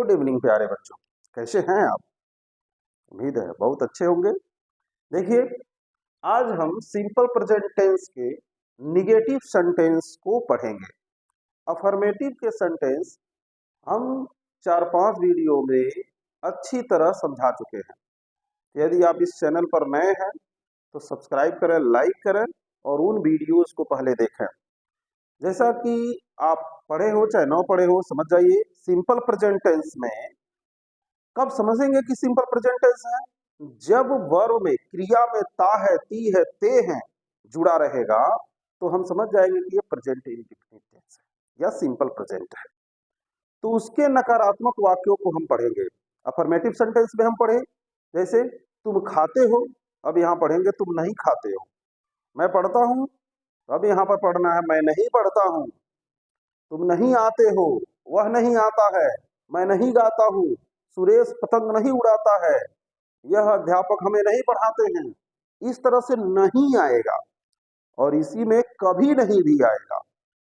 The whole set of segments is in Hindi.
गुड इवनिंग प्यारे बच्चों, कैसे हैं आप? उम्मीद है बहुत अच्छे होंगे। देखिए, आज हम सिंपल प्रेजेंट टेंस के निगेटिव सेंटेंस को पढ़ेंगे। अफर्मेटिव के सेंटेंस हम 4-5 वीडियो में अच्छी तरह समझा चुके हैं। यदि आप इस चैनल पर नए हैं तो सब्सक्राइब करें, लाइक करें और उन वीडियोस को पहले देखें। जैसा कि आप पढ़े हो चाहे ना पढ़े हो, समझ जाइए सिंपल प्रेजेंट टेंस में कब समझेंगे कि सिंपल प्रेजेंट टेंस है? जब वर्ब में, क्रिया में ता है, ती है, ते है जुड़ा रहेगा तो हम समझ जाएंगे कि ये प्रेजेंट इंडेफिनिट टेंस है या सिंपल प्रेजेंट है। तो उसके नकारात्मक वाक्यों को हम पढ़ेंगे। अफर्मेटिव सेंटेंस में हम पढ़े, जैसे तुम खाते हो, अब यहाँ पढ़ेंगे तुम नहीं खाते हो। मैं पढ़ता हूँ, अब यहाँ पर पढ़ना है मैं नहीं पढ़ता हूँ। तुम नहीं आते हो, वह नहीं आता है। मैं नहीं गाता हूँ, सुरेश पतंग नहीं उड़ाता है। यह अध्यापक हमें नहीं पढ़ाते हैं। इस तरह से नहीं आएगा और इसी में कभी नहीं भी आएगा।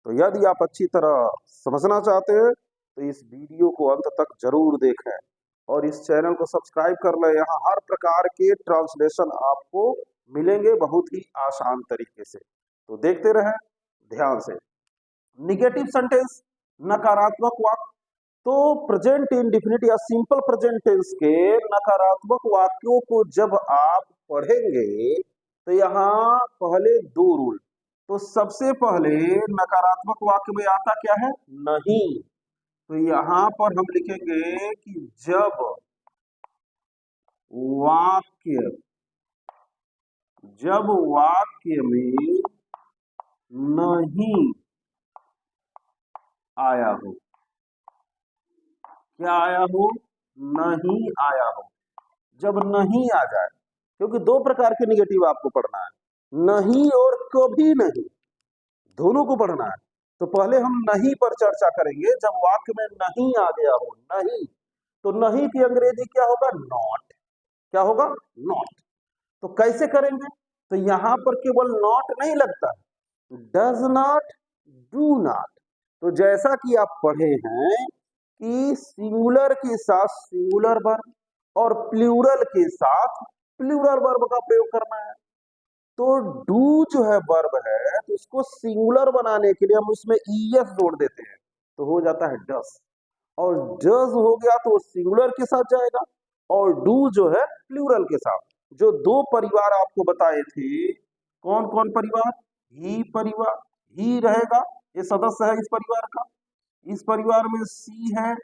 तो यदि आप अच्छी तरह समझना चाहते हैं तो इस वीडियो को अंत तक जरूर देखें और इस चैनल को सब्सक्राइब कर लें। यहाँ हर प्रकार के ट्रांसलेशन आपको मिलेंगे बहुत ही आसान तरीके से, तो देखते रहें ध्यान से। निगेटिव सेंटेंस, नकारात्मक वाक्य। तो प्रेजेंट इंडेफिनिट या सिंपल प्रेजेंट टेंस के नकारात्मक वाक्यों को जब आप पढ़ेंगे तो यहाँ पहले दो रूल। तो सबसे पहले नकारात्मक वाक्य में आता क्या है? नहीं। तो यहाँ पर हम लिखेंगे कि जब वाक्य में नहीं आया हो। क्या आया हो? नहीं आया हो। जब नहीं आ जाए, क्योंकि दो प्रकार के निगेटिव आपको पढ़ना है, नहीं और कभी नहीं, दोनों को पढ़ना है। तो पहले हम नहीं पर चर्चा करेंगे। जब वाक्य में नहीं आ गया हो, नहीं, तो नहीं की अंग्रेजी क्या होगा? नॉट। क्या होगा? नॉट। तो कैसे करेंगे? तो यहां पर केवल नॉट नहीं लगता, डज नॉट, डू नॉट। तो जैसा कि आप पढ़े हैं कि सिंगुलर के साथ सिंगुलर वर्ब और प्लूरल के साथ प्लूरल वर्ब का प्रयोग करना है। तो डू जो है वर्ब है, तो उसको सिंगुलर बनाने के लिए हम उसमें ईएस जोड़ देते हैं, तो हो जाता है डस। और डस हो गया तो सिंगुलर के साथ जाएगा और डू जो है प्लूरल के साथ। जो दो परिवार आपको बताए थे, कौन कौन परिवार? ही परिवार, ही रहेगा, ये सदस्य है इस परिवार का। इस परिवार में सी है,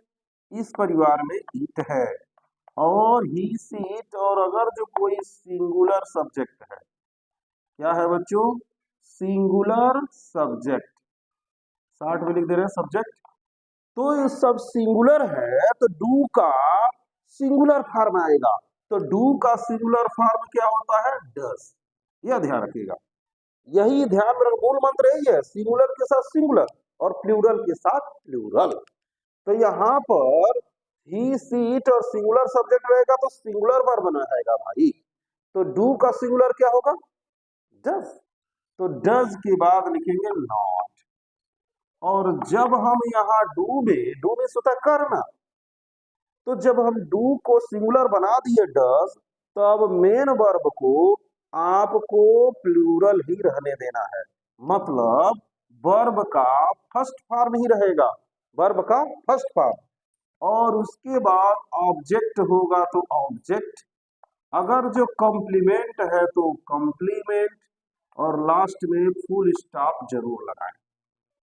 इस परिवार में इट है और ही सी इट। और अगर जो कोई सिंगुलर सब्जेक्ट है, क्या है बच्चों? सिंगुलर सब्जेक्ट, 60 में लिख दे रहे हैं सब्जेक्ट। तो ये सब सिंगुलर है तो डू का सिंगुलर फॉर्म आएगा। तो डू का सिंगुलर फॉर्म क्या होता है? डस। यह ध्यान रखिएगा, यही ध्यान में मूल मंत्र यही है, सिंगुलर के साथ सिंगुलर और प्लूरल के साथ प्लूरल। तो यहाँ पर ही सी इट और सिंगुलर सब्जेक्ट रहेगा तो सिंगुलर वर्ब बना रहेगा भाई। तो डू का सिंगुलर क्या होगा? डज। तो डज के बाद लिखेंगे नॉट। और जब हम यहाँ डू में स्वतः करना, तो जब हम डू को सिंगुलर बना दिए डज, तब मेन वर्ब को आपको प्लूरल ही रहने देना है। मतलब वर्ब का फर्स्ट फॉर्म ही रहेगा, वर्ब का फर्स्ट फॉर्म। और उसके बाद ऑब्जेक्ट होगा तो ऑब्जेक्ट, अगर जो कॉम्प्लीमेंट है तो कॉम्प्लीमेंट, और लास्ट में फुल स्टॉप जरूर लगाएं।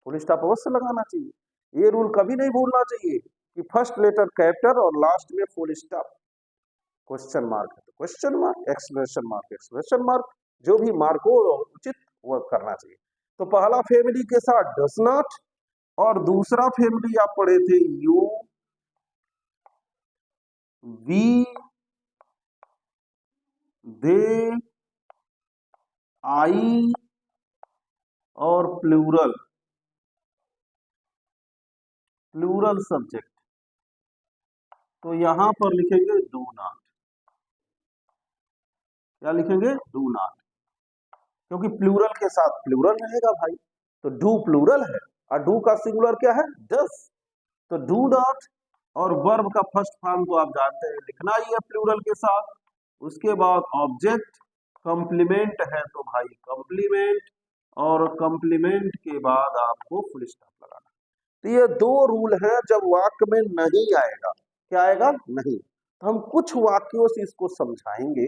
फुल स्टॉप अवश्य लगाना चाहिए, ये रूल कभी नहीं भूलना चाहिए कि फर्स्ट लेटर कैपिटल और लास्ट में फुल स्टॉप। क्वेश्चन मार्क है तो question mark, exclamation mark exclamation mark, जो भी मार्क हो उचित वो करना चाहिए। तो पहला फैमिली के साथ डस नॉट और दूसरा फैमिली आप पढ़े थे यू, वी, दे, आई और प्लूरल, प्लूरल सब्जेक्ट। तो यहां पर लिखेंगे डू नॉट। क्या लिखेंगे? डू नॉट, क्योंकि प्लूरल के साथ प्लूरल रहेगा भाई। तो डू प्लूरल है और डू का सिंगुलर क्या है? डस। तो डू नॉट और वर्ब का फर्स्ट फॉर्म तो आप जानते हैं, लिखना ही है प्लूरल के साथ। उसके बाद ऑब्जेक्ट, कंप्लीमेंट है तो भाई कंप्लीमेंट, और कंप्लीमेंट के बाद आपको फुल स्टॉप लगाना। तो ये दो रूल है जब वाक्य में नहीं आएगा। क्या आएगा? नहीं। तो हम कुछ वाक्यों से इसको समझाएंगे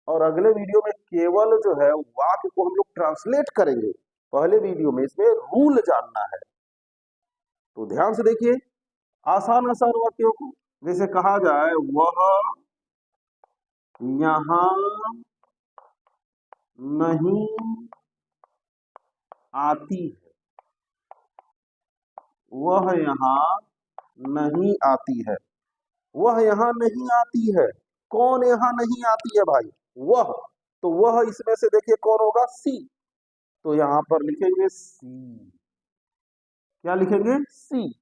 और अगले वीडियो में केवल जो है वाक्य को हम लोग ट्रांसलेट करेंगे। पहले वीडियो में इसमें रूल जानना है, तो ध्यान से देखिए आसान आसान वाक्यों को। जैसे कहा जाए वह यहाँ नहीं आती है, वह यहाँ नहीं आती है, वह यहाँ नहीं आती है। कौन यहाँ नहीं आती है भाई? वह। तो वह इसमें से देखिए कौन होगा? सी। तो यहाँ पर लिखेंगे सी। क्या लिखेंगे? सी।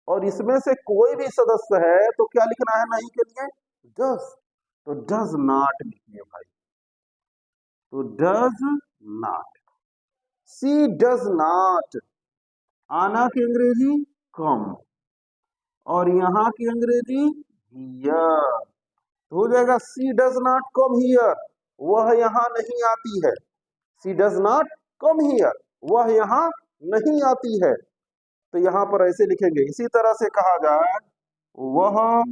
और इसमें से कोई भी सदस्य है तो क्या लिखना है नहीं के लिए? डज। तो डज नॉट लिखिए भाई, तो does not. She does not. आना की अंग्रेजी कम, और यहाँ की अंग्रेजी हियर। तो हो जाएगा सी डज नॉट कम हियर, वह यहाँ नहीं आती है। सी डज नॉट कम हियर, वह यहाँ नहीं आती है। तो यहाँ पर ऐसे लिखेंगे। इसी तरह से कहा जाए वह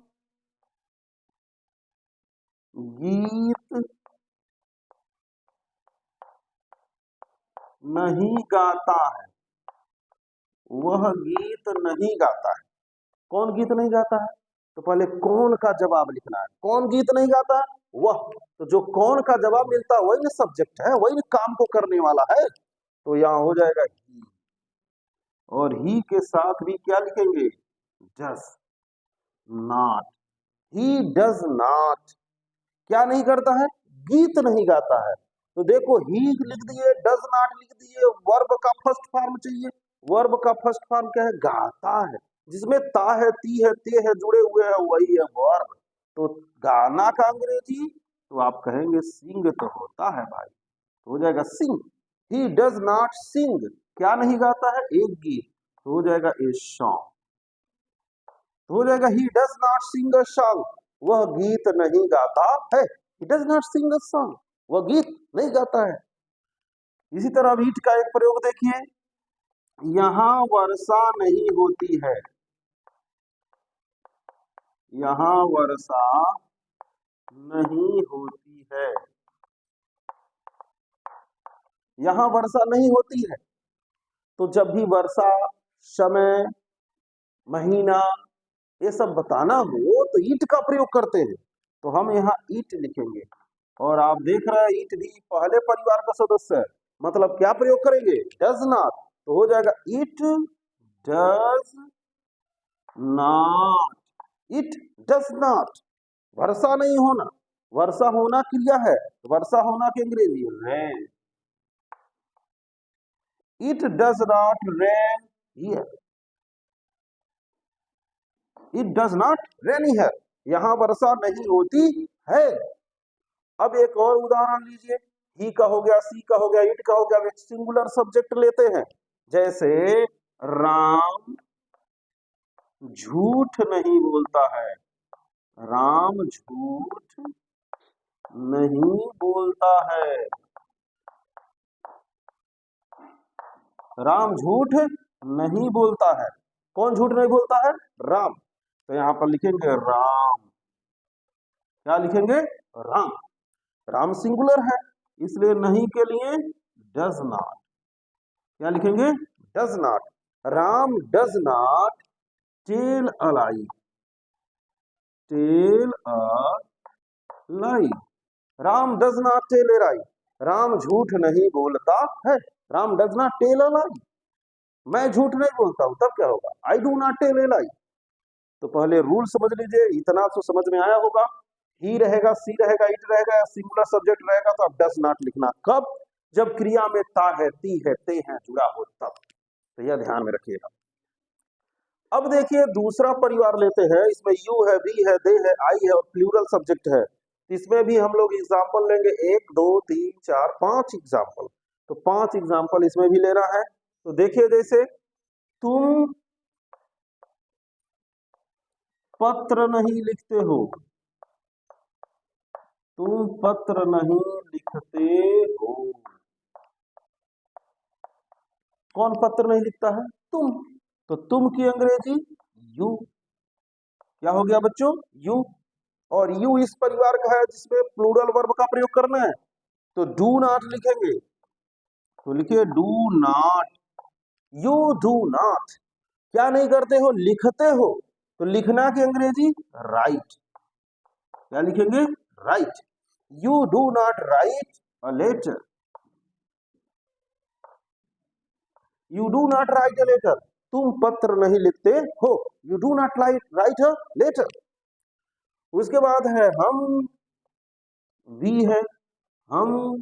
गीत नहीं गाता है, वह गीत नहीं गाता है। कौन गीत नहीं गाता है? तो पहले कौन का जवाब लिखना है। कौन गीत नहीं गाता है? वह। तो जो कौन का जवाब मिलता है वही ना सब्जेक्ट है, वही ना काम को करने वाला है। तो यहाँ हो जाएगा ही, और ही के साथ भी क्या लिखेंगे? Does not. He does not क्या नहीं करता है? गीत नहीं गाता है। तो देखो ही लिख दिए, डज नॉट लिख दिए, वर्ब का फर्स्ट फॉर्म चाहिए। वर्ब का फर्स्ट फॉर्म क्या है? गाता है। जिसमें ता है, ती है, ते है जुड़े हुए हैं, वही है वर्ब। तो गाना का अंग्रेजी तो आप कहेंगे सिंग तो होता है भाई, तो हो जाएगा सिंग। ही डज नॉट सिंग क्या नहीं गाता है? एक गीत। तो हो जाएगा ए सॉन्ग। तो हो जाएगा he does not sing a song, वह गीत नहीं गाता है। He does not sing a song, वह गीत नहीं गाता है। इसी तरह अब ईट का एक प्रयोग देखिए, यहाँ वर्षा नहीं होती है, यहाँ वर्षा नहीं होती है, यहाँ वर्षा नहीं होती है। तो जब भी वर्षा, समय, महीना ये सब बताना हो तो ईट का प्रयोग करते हैं। तो हम यहाँ ईट लिखेंगे। और आप देख रहे हैं ईट भी पहले परिवार का सदस्य है, मतलब क्या प्रयोग करेंगे? Does not. तो हो जाएगा it does not, it does not. वर्षा नहीं होना, वर्षा होना क्रिया है, वर्षा होना की अंग्रेजी rain. It does not rain here, it does not rain here, यहाँ वर्षा नहीं होती है। अब एक और उदाहरण लीजिए, ही का हो गया, सी का हो गया, इट का हो गया, एक सिंगुलर सब्जेक्ट लेते हैं। जैसे राम झूठ नहीं बोलता है, राम झूठ नहीं बोलता है, राम झूठ नहीं बोलता है। कौन झूठ नहीं बोलता है? राम। तो यहाँ पर लिखेंगे राम। क्या लिखेंगे? राम। राम सिंगुलर है इसलिए नहीं के लिए डज नॉट। क्या लिखेंगे? Does not. Ram does not tell a lie, tell a lie. Ram does not tell a lie, Ram झूठ नहीं बोलता है। Ram does not tell a lie, मैं झूठ नहीं बोलता हूं, तब क्या होगा? I do not tell a lie. तो पहले रूल समझ लीजिए, इतना तो समझ में आया होगा। ही रहेगा, सी रहेगा, इट रहेगा, सिंगुलर सब्जेक्ट रहेगा तो आप डज नॉट लिखना। कब? जब क्रिया में ता है, ती है, ते है जुड़ा हो तब। तो यह ध्यान में रखिएगा। अब देखिए दूसरा परिवार लेते हैं, इसमें यू है, वी है, दे है, आई है और प्लूरल सब्जेक्ट है। इसमें भी हम लोग एग्जाम्पल लेंगे, 1 2 3 4 5 एग्जाम्पल। तो 5 एग्जाम्पल इसमें भी लेना है। तो देखिए जैसे तुम पत्र नहीं लिखते हो, तुम पत्र नहीं लिखते हो। कौन पत्र नहीं लिखता है? तुम। तो तुम की अंग्रेजी यू। क्या हो गया बच्चों? यू। और यू इस परिवार का है जिसमें प्लूरल वर्ब का प्रयोग करना है, तो डू नॉट लिखेंगे। तो लिखिए do not. You do not. क्या नहीं करते हो? लिखते हो। तो लिखना की अंग्रेजी राइट। क्या लिखेंगे? Write. You do not write a letter. You do not write a letter. तुम पत्र नहीं लिखते हो। You do not write a letter. उसके बाद है हम। वी है। हम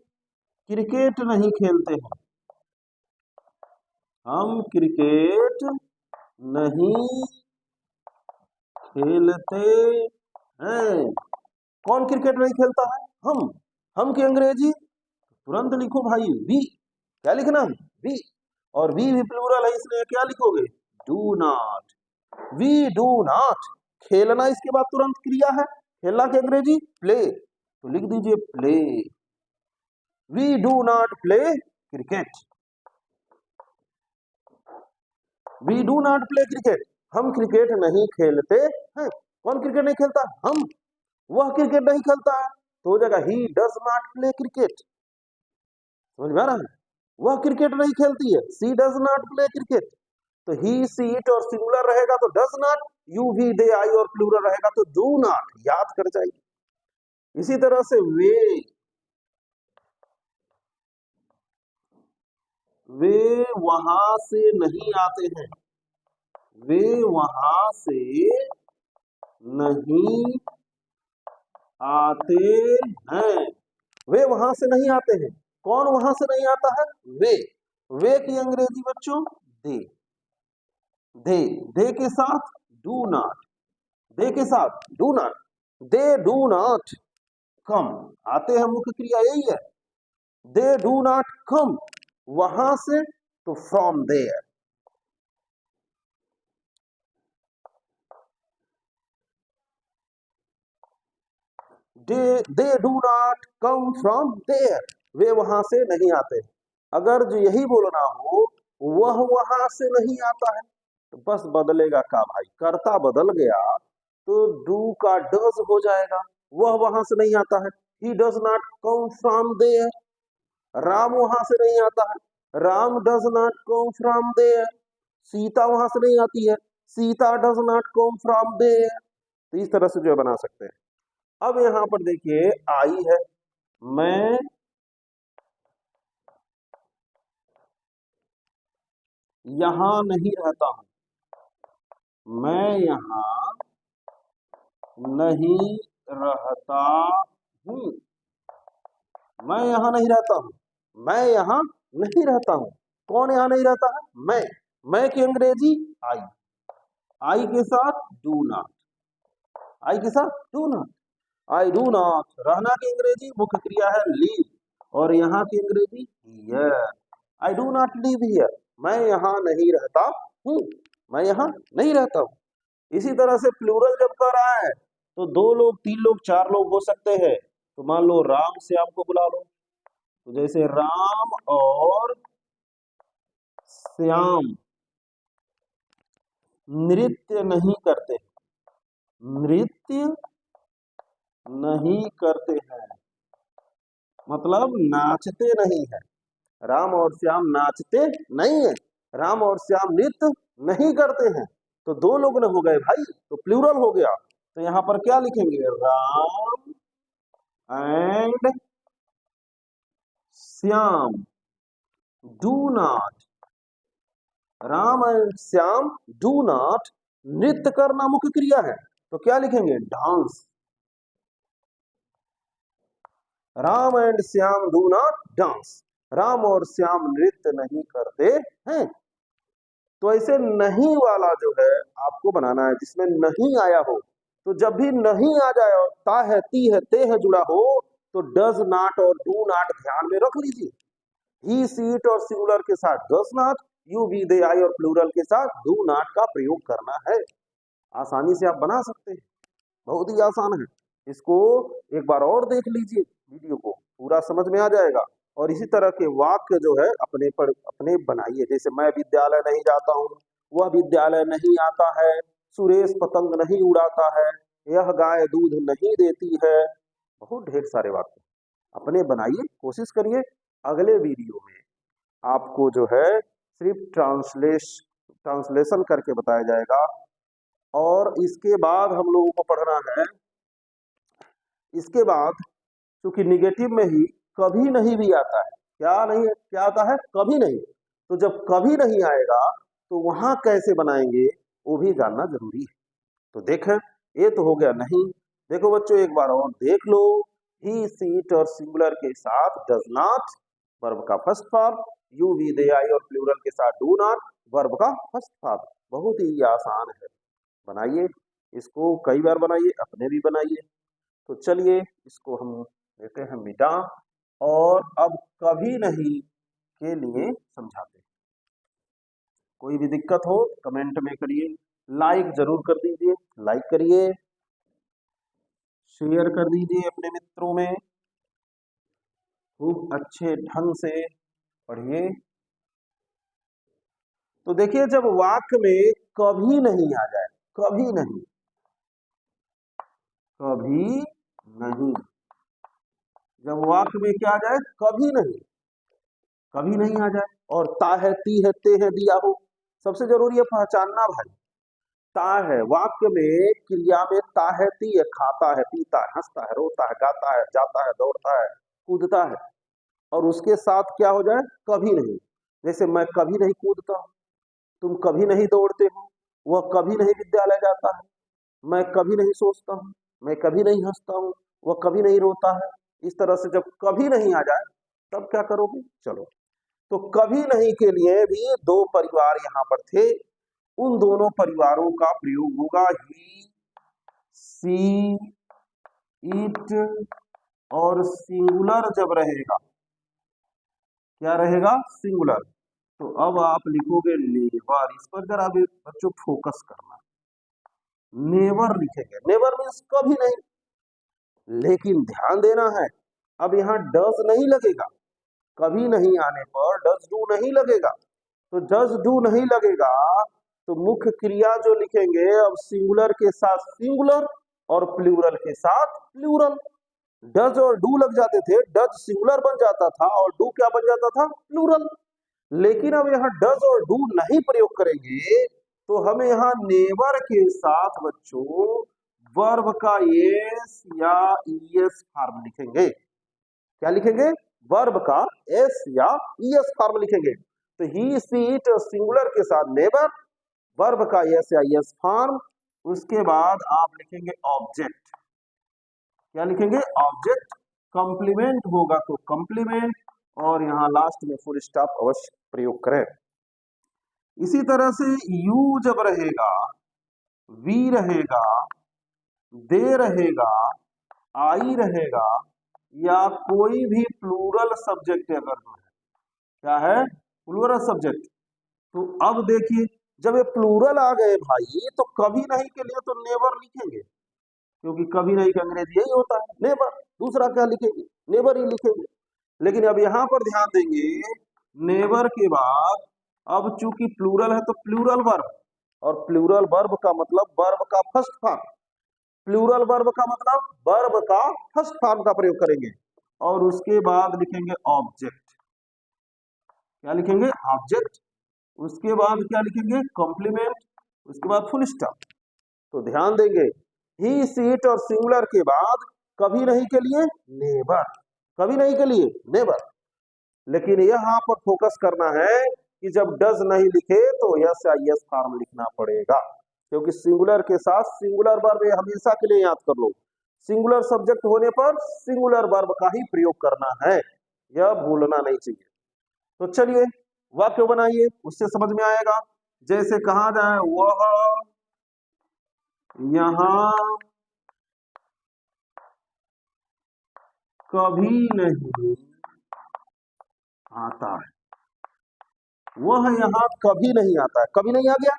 क्रिकेट नहीं खेलते हैं। हम क्रिकेट नहीं खेलते हैं। कौन क्रिकेट नहीं खेलता है? हम की अंग्रेजी तुरंत लिखो भाई वी। क्या लिखना है? वी। और वी भी प्लूरल है इसलिए क्या लिखोगे? Do not. We do not. खेलना इसके बाद तुरंत क्रिया है। खेलना की अंग्रेजी प्ले, तो लिख दीजिए play. We do not play cricket. We do not play cricket. हम क्रिकेट नहीं खेलते हैं। कौन क्रिकेट नहीं खेलता? हम। वह क्रिकेट नहीं खेलता है, तो हो जाएगा he does not play cricket. समझ में आ रहा है? वह क्रिकेट नहीं खेलती है, सी डज नॉट प्ले क्रिकेट। तो ही सी इट और सिंगुलर रहेगा तो डज नॉट, यू भी दे आई और प्लूरल रहेगा तो डू नॉट। याद कर जाइए। इसी तरह से वे वहां से नहीं आते हैं। वे वहां से नहीं आते हैं। वे वहां से नहीं आते हैं। कौन वहां से नहीं आता है? वे की अंग्रेजी बच्चों दे। दे के साथ डू नॉट। दे के साथ do not. They do not come. आते हैं मुख्य क्रिया यही है। They do not come. वहां से तो from there. They do not come from there. वे वहां से नहीं आते। अगर जो यही बोलना हो वह वहां से नहीं आता है, तो बस बदलेगा का भाई, कर्ता बदल गया तो डू का डज हो जाएगा। वह वहां से नहीं आता है, he does not come from there. Ram वहां से नहीं आता है, Ram does not come from there. Sita वहां से नहीं आती है, Sita does not come from there. तो इस तरह से जो बना सकते हैं। अब यहां पर देखिए आई है। मैं यहां नहीं रहता हूं। मैं यहां नहीं रहता हूं। मैं यहां नहीं रहता हूं। मैं यहां नहीं रहता हूं। कौन यहां नहीं रहता है? मैं की अंग्रेजी आई। आई के साथ डू नॉट। आई के साथ do not. I do not. रहना की अंग्रेजी मुख्य क्रिया है लीव, और यहाँ की अंग्रेजी here. I do not live here. मैं यहाँ नहीं रहता हूँ। मैं यहाँ नहीं रहता हूँ। इसी तरह से प्लूरल जब कर रहा है तो 2 लोग, 3 लोग, 4 लोग हो सकते हैं। तो मान लो राम श्याम को बुला लो, तो जैसे राम और श्याम नृत्य नहीं करते। नृत्य नहीं करते हैं मतलब नाचते नहीं है। राम और श्याम नाचते नहीं है। राम और श्याम नृत्य नहीं करते हैं। तो 2 लोग न हो गए भाई, तो प्लूरल हो गया। तो यहां पर क्या लिखेंगे? Ram and Shyam do not. Ram and Shyam do not. नृत्य करना मुख्य क्रिया है, तो क्या लिखेंगे? Dance. Ram and Shyam do not dance. Ram और श्याम नृत्य नहीं करते हैं। तो ऐसे नहीं वाला जो है आपको बनाना है जिसमें नहीं आया हो। तो जब भी नहीं आ जाए और ता है, ती है, ते है जुड़ा हो, तो डज नॉट और डू नॉट ध्यान में रख लीजिए। ही सी इट और सिंगुलर के साथ डज नॉट, यू वी दे आई और प्लूरल के साथ डू नॉट का प्रयोग करना है। आसानी से आप बना सकते हैं, बहुत ही आसान है। इसको एक बार और देख लीजिए, वीडियो को पूरा समझ में आ जाएगा। और इसी तरह के वाक्य जो है अपने बनाइए। जैसे मैं विद्यालय नहीं जाता हूँ, वह विद्यालय नहीं आता है, सुरेश पतंग नहीं उड़ाता है, यह गाय दूध नहीं देती है। बहुत ढेर सारे वाक्य अपने बनाइए, कोशिश करिए। अगले वीडियो में आपको जो है सिर्फ ट्रांसलेशन करके बताया जाएगा। और इसके बाद हम लोगों को पढ़ना है, इसके बाद क्योंकि निगेटिव में ही कभी नहीं भी आता है। क्या नहीं, क्या आता है? कभी नहीं। तो जब कभी नहीं आएगा तो वहां कैसे बनाएंगे वो भी जानना जरूरी है। तो देखें, ये तो हो गया नहीं। देखो बच्चों, एक बार और देख लो। ही सीट और सिंगुलर के साथ डज नॉट वर्ब का फर्स्ट फॉर्म, यू वी दे आई और प्लूरल के साथ डू नॉट वर्ब का फर्स्ट फॉर्म। बहुत ही आसान है, बनाइए इसको, कई बार बनाइए, अपने भी बनाइए। तो चलिए इसको हम देते हैं मिटा, और अब कभी नहीं के लिए समझाते हैं। कोई भी दिक्कत हो कमेंट में करिए, लाइक जरूर कर दीजिए, लाइक करिए, शेयर कर दीजिए अपने मित्रों में, खूब अच्छे ढंग से पढ़िए। तो देखिए, जब वाक्य में कभी नहीं आ जाए, कभी नहीं, कभी नहीं, जब वाक्य में क्या आ जाए? कभी नहीं, कभी नहीं आ जाए। और ता है, ती है, ते है दिया हो, सबसे जरूरी है पहचानना भाई। ता है, वाक्य में क्रिया में ता है, ती है, खाता है, पीता है, हंसता है, रोता है, गाता है, जाता है, दौड़ता है, कूदता है। और उसके साथ क्या हो जाए? कभी नहीं। जैसे मैं कभी नहीं कूदता हूँ, तुम कभी नहीं दौड़ते हो, वह कभी नहीं विद्यालय जाता है, मैं कभी नहीं सोचता हूँ, मैं कभी नहीं हंसता हूँ, वह कभी नहीं रोता है। इस तरह से जब कभी नहीं आ जाए तब क्या करोगे? चलो, तो कभी नहीं के लिए भी दो परिवार यहाँ पर थे, उन दोनों परिवारों का प्रयोग होगा ही, सी, इट। और सिंगुलर जब रहेगा, क्या रहेगा? सिंगुलर। तो अब आप लिखोगे नेवर। इस पर जरा बच्चों फोकस करना। नेवर लिखेंगे, नेवर मीन्स कभी नहीं। लेकिन ध्यान देना है, अब यहाँ डज नहीं लगेगा, कभी नहीं आने पर डज डू नहीं लगेगा। तो डज डू नहीं लगेगा तो मुख्य क्रिया जो लिखेंगे अब सिंगुलर के साथ सिंगुलर और प्लूरल के साथ प्लूरल। डज और डू लग जाते थे, डज सिंगुलर बन जाता था और डू क्या बन जाता था? प्लूरल। लेकिन अब यहाँ डज और डू नहीं प्रयोग करेंगे, तो हमें यहाँ नेवर के साथ बच्चों वर्ब का एस या ईएस फॉर्म लिखेंगे। क्या लिखेंगे? वर्ब का एस या ईएस फॉर्म लिखेंगे। तो ही, सी, इट सिंगुलर के साथ नेवर, वर्ब का एस या ईएस फॉर्म। उसके बाद आप लिखेंगे ऑब्जेक्ट। क्या लिखेंगे? ऑब्जेक्ट। कंप्लीमेंट होगा तो कंप्लीमेंट, और यहां लास्ट में फुल स्टॉप अवश्य प्रयोग करें। इसी तरह से यू जब रहेगा, वी रहेगा, दे रहेगा, आई रहेगा, या कोई भी प्लूरल सब्जेक्ट अगर है, क्या है? Plural subject. तो अब देखिए, जब ये प्लूरल आ गए भाई, तो कभी नहीं के लिए तो नेवर लिखेंगे, क्योंकि कभी नहीं का अंग्रेजी यही होता है, नेवर। दूसरा क्या लिखेंगे? नेवर ही लिखेंगे। लेकिन अब यहां पर ध्यान देंगे, नेवर के बाद अब चूंकि प्लूरल है तो प्लूरल वर्ब, और प्लूरल वर्ब का मतलब वर्ब का फर्स्ट फॉर्म। प्लूरल वर्ब का मतलब वर्ब का फर्स्ट फॉर्म का प्रयोग करेंगे। और उसके बाद लिखेंगे ऑब्जेक्ट। क्या लिखेंगे? ऑब्जेक्ट। उसके बाद क्या लिखेंगे? कॉम्प्लीमेंट। उसके बाद फुल स्टॉप। तो ध्यान देंगे, ही, सीट और सिंगुलर के बाद कभी नहीं के लिए नेवर, कभी नहीं के लिए नेवर। लेकिन यहां पर फोकस करना है कि जब डज नहीं लिखे तो यस या यस फॉर्म लिखना पड़ेगा, क्योंकि सिंगुलर के साथ सिंगुलर वर्ब हमेशा के लिए याद कर लो, सिंगुलर सब्जेक्ट होने पर सिंगुलर वर्ब का ही प्रयोग करना है, यह भूलना नहीं चाहिए। तो चलिए वाक्य बनाइए, उससे समझ में आएगा। जैसे कहा जाए, वह यहां कभी नहीं आता है, वह यहां कभी नहीं आता है। कभी नहीं आ गया,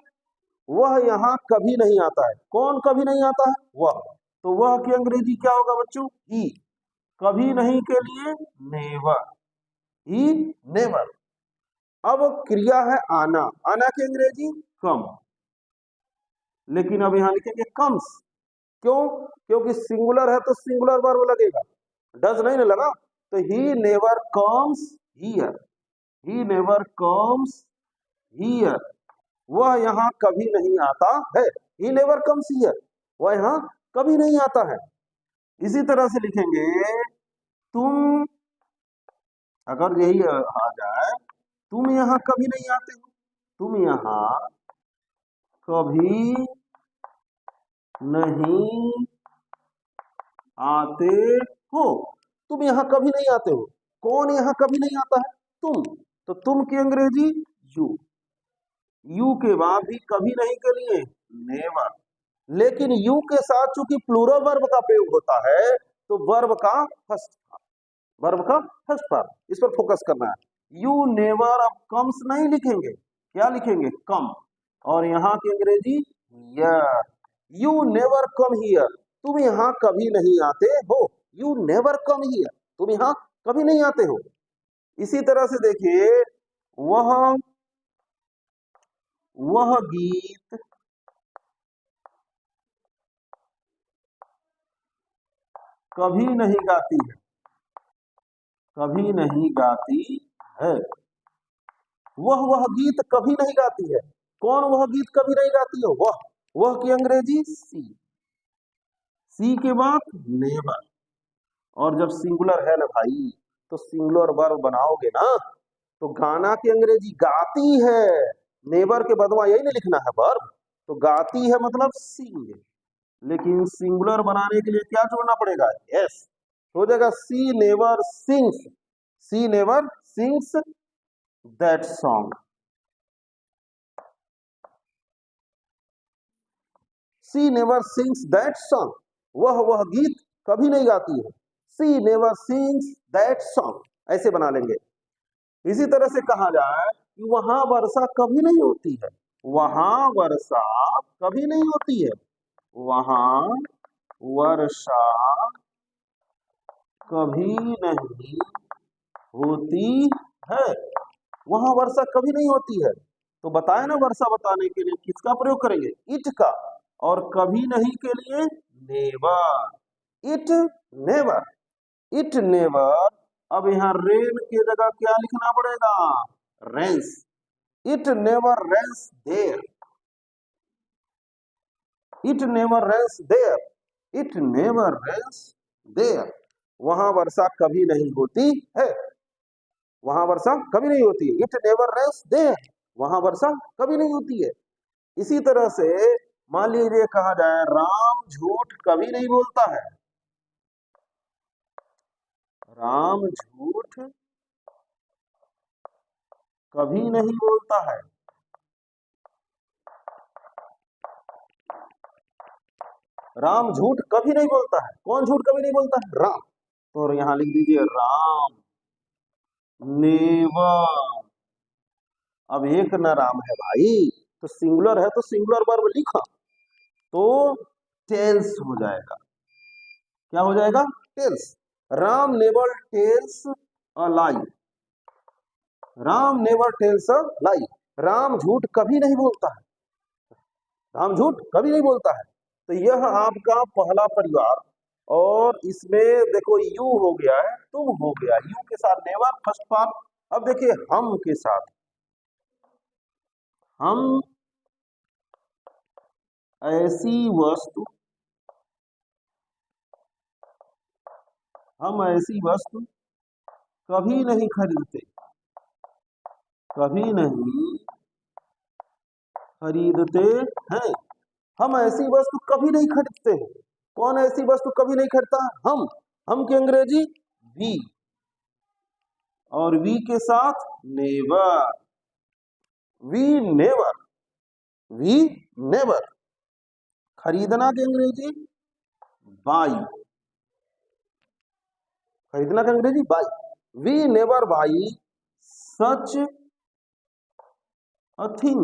वह यहाँ कभी नहीं आता है। कौन कभी नहीं आता है? वह। तो वह की अंग्रेजी क्या होगा बच्चों? ही। कभी नहीं के लिए नेवर, ही नेवर। अब क्रिया है आना, आना की अंग्रेजी कम, लेकिन अब यहां लिखेंगे कम्स। क्यों? क्योंकि सिंगुलर है तो सिंगुलर वर्ब लगेगा, डज नहीं ना लगा। तो he never comes here, he never comes here, वह यहाँ कभी नहीं आता है। ही नेवर कम्स हियर, वह यहाँ कभी नहीं आता है। इसी तरह से लिखेंगे तुम, अगर यही आ जाए, तुम यहाँ कभी नहीं आते हो, तुम यहाँ कभी नहीं आते हो, तुम यहाँ कभी नहीं आते हो। कौन यहाँ कभी नहीं आता है? तुम। तो तुम की अंग्रेजी यू, यू के बाद भी कभी नहीं के लिए नेवर, लेकिन यू के साथ चूंकि प्लूरल वर्ब का प्रयोग होता है तो वर्ब का फर्स्ट फॉर्म, वर्ब का फर्स्ट फॉर्म, इस पर फोकस करना है। यू नेवर, अब कम्स नहीं लिखेंगे, क्या लिखेंगे? कम। और यहाँ की अंग्रेजी here, you never come here, तुम यहाँ कभी नहीं आते हो। यू नेवर कम हियर, तुम यहाँ कभी नहीं आते हो। इसी तरह से देखिए, वह गीत कभी नहीं गाती है, कभी नहीं गाती है। वह गीत कभी नहीं गाती है। कौन वह गीत कभी नहीं गाती है? वह की अंग्रेजी सी, सी के बाद नेवर। और जब सिंगुलर है ना भाई, तो सिंगुलर वर्ब बनाओगे ना, तो गाना की अंग्रेजी गाती है, नेवर के बदवा यही नहीं लिखना है वर्ब। तो गाती है मतलब सिंग, लेकिन सिंगुलर बनाने के लिए क्या जोड़ना पड़ेगा? यस, हो जाएगा she never sings, she never sings that song, she never sings that song, वह गीत कभी नहीं गाती है। She never sings that song, ऐसे बना लेंगे। इसी तरह से कहा जाए कि वहां वर्षा कभी नहीं होती है, वहां वर्षा कभी नहीं होती है, वहां वर्षा कभी नहीं होती है, वहां वर्षा कभी नहीं होती है। तो बताए ना, वर्षा बताने के लिए किसका प्रयोग करेंगे? इट का। और कभी नहीं के लिए never, it never, it never. अब यहाँ रेन की जगह क्या लिखना पड़ेगा? Rains, it never rains there, it never rains there, it never rains there, वहां वर्षा कभी नहीं होती है, वहां वर्षा कभी नहीं होती है। इट नेवर रेंस देयर, वहां वर्षा कभी नहीं होती है। इसी तरह से मान लीजिए कहा जाए राम झूठ कभी नहीं बोलता है, राम झूठ कभी नहीं बोलता है। राम झूठ कभी नहीं बोलता है। कौन झूठ कभी नहीं बोलता है? राम। तो यहां लिख दीजिए राम नेवर। अब एक न राम है भाई, तो सिंगुलर है तो सिंगुलर वर्ब लिखा तो टेल्स हो जाएगा। क्या हो जाएगा? Tells. Ram never tells a lie, Ram never tells a lie, Ram झूठ कभी नहीं बोलता है, राम झूठ कभी नहीं बोलता है। तो यह आपका पहला परिवार, और इसमें देखो यू हो गया है, तुम हो गया, यू के साथ नेवर फर्स्ट पार्ट। अब देखिए हम के साथ, हम ऐसी वस्तु, हम ऐसी वस्तु कभी नहीं खरीदते, कभी नहीं खरीदते हैं। हम ऐसी वस्तु कभी नहीं खरीदते हैं। कौन ऐसी वस्तु कभी नहीं खरीदता है? हम की अंग्रेजी वी, और वी के साथ never, we never, we never. खरीदना की अंग्रेजी बाई, खरीदना की अंग्रेजी buy, we never buy such a thing,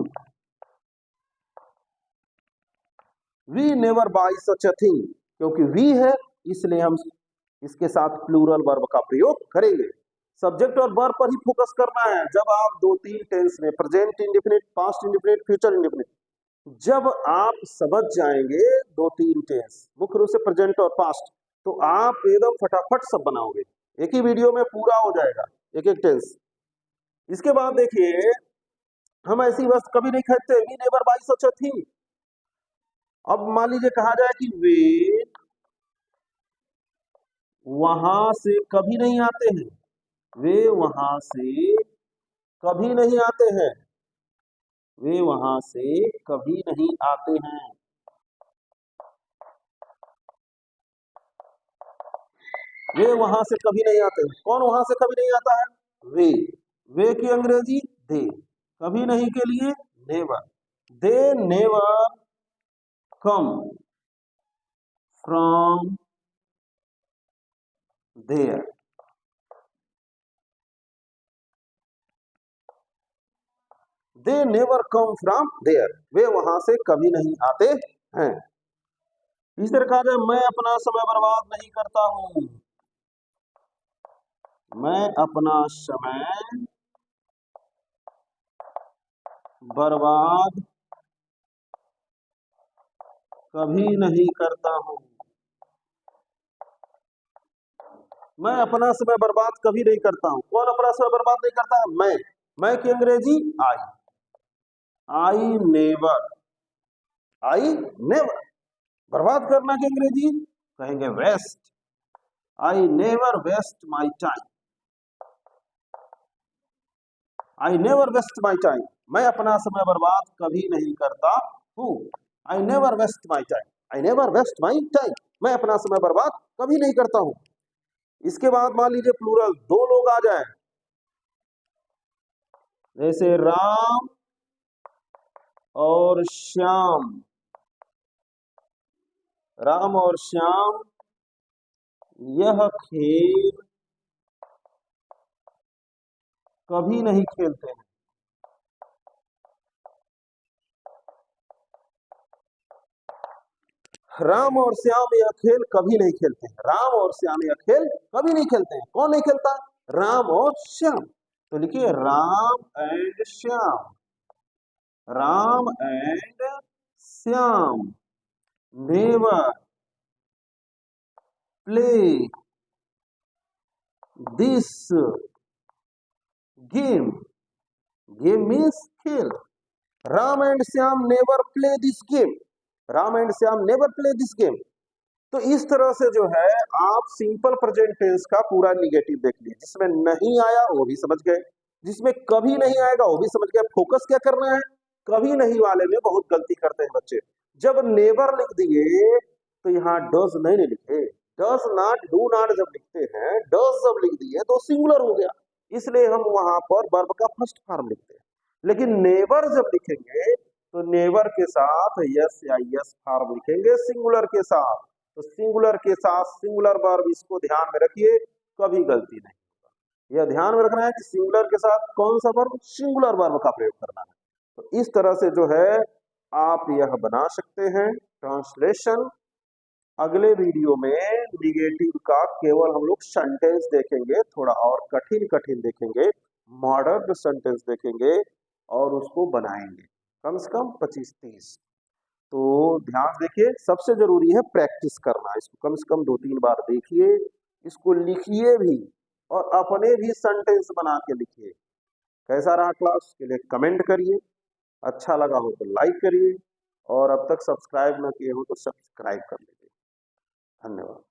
we never buy such a thing, क्योंकि वी है इसलिए हम इसके साथ प्लूरल वर्ब का प्रयोग करेंगे। सब्जेक्ट और वर्ब पर ही फोकस करना है। जब आप 2-3 टेंस में present indefinite, past indefinite, future indefinite, जब आप समझ जाएंगे 2-3 टेंस, मुख्य रूप से प्रेजेंट और पास्ट, तो आप एकदम फटाफट सब बनाओगे, एक ही वीडियो में पूरा हो जाएगा एक एक टेंस। इसके बाद देखिए, हम ऐसी बस कभी नहीं कहते we never buy such a thing. अब मान लीजिए कहा जाए कि वे वहां से कभी नहीं आते हैं, वे वहां से कभी नहीं आते हैं, वे वहां से कभी नहीं आते हैं। वे वहां से कभी नहीं आते हैं। कौन वहां से कभी नहीं आता है? वे की अंग्रेजी दे, कभी नहीं के लिए never. They never come from there. They never come from there, वे वहां से कभी नहीं आते हैं। इस तरह कहा जाए, मैं अपना समय बर्बाद नहीं करता हूं, मैं अपना समय बर्बाद कभी नहीं करता हूं। मैं अपना समय बर्बाद कभी नहीं करता हूं। कौन अपना समय बर्बाद नहीं करता है? मैं की अंग्रेजी आई नेवर, आई नेवर। बर्बाद करना की अंग्रेजी कहेंगे waste. I never waste my time, I never waste my time, मैं अपना समय बर्बाद कभी नहीं करता हूं। I never waste my time, I never waste my time, मैं अपना समय बर्बाद कभी नहीं करता हूं। इसके बाद मान लीजिए प्लूरल, दो लोग आ जाए, जैसे राम और श्याम, राम और श्याम यह खेल कभी नहीं खेलते हैं। राम और श्याम यह खेल कभी नहीं खेलते हैं। राम और श्याम यह खेल कभी नहीं खेलते हैं। कौन नहीं खेलता? राम और श्याम। तो लिखिए Ram and Shyam, Ram and Shyam never play this game. Game means खेल। Ram and Shyam never play this game, Ram and Shyam never play this game. तो इस तरह से जो है आप सिंपल प्रेजेंट टेंस का पूरा निगेटिव देख लीजिए। जिसमें नहीं आया वो भी समझ गए, जिसमें कभी नहीं आएगा वो भी समझ गए। फोकस क्या करना है? कभी नहीं वाले में बहुत गलती करते हैं बच्चे। जब नेवर लिख दिए तो यहाँ डज नहीं लिखे, डज नॉट, डू नॉट जब लिखते हैं, डज जब लिख दिए तो सिंगुलर हो गया, इसलिए हम वहां पर वर्ब का फर्स्ट फॉर्म लिखते हैं। लेकिन नेवर जब लिखेंगे तो नेवर के साथ यस या यस फॉर्म लिखेंगे सिंगुलर के साथ। तो सिंगुलर के साथ सिंगुलर वर्ब, इसको ध्यान में रखिए, कभी गलती नहीं होगा। यह ध्यान में रखना है कि सिंगुलर के साथ कौन सा वर्ब? सिंगुलर वर्ब का प्रयोग करना है। तो इस तरह से जो है आप यह बना सकते हैं ट्रांसलेशन। अगले वीडियो में निगेटिव का केवल हम लोग सेंटेंस देखेंगे, थोड़ा और कठिन कठिन देखेंगे, मॉडर्न सेंटेंस देखेंगे और उसको बनाएंगे कम से कम 25-30। तो ध्यान देखिए, सबसे जरूरी है प्रैक्टिस करना। इसको कम से कम 2-3 बार देखिए, इसको लिखिए भी और अपने भी सेंटेंस बना के लिखिए। कैसा रहा क्लास के लिए कमेंट करिए, अच्छा लगा हो तो लाइक करिए और अब तक सब्सक्राइब ना किए हो तो सब्सक्राइब कर लीजिए। धन्यवाद।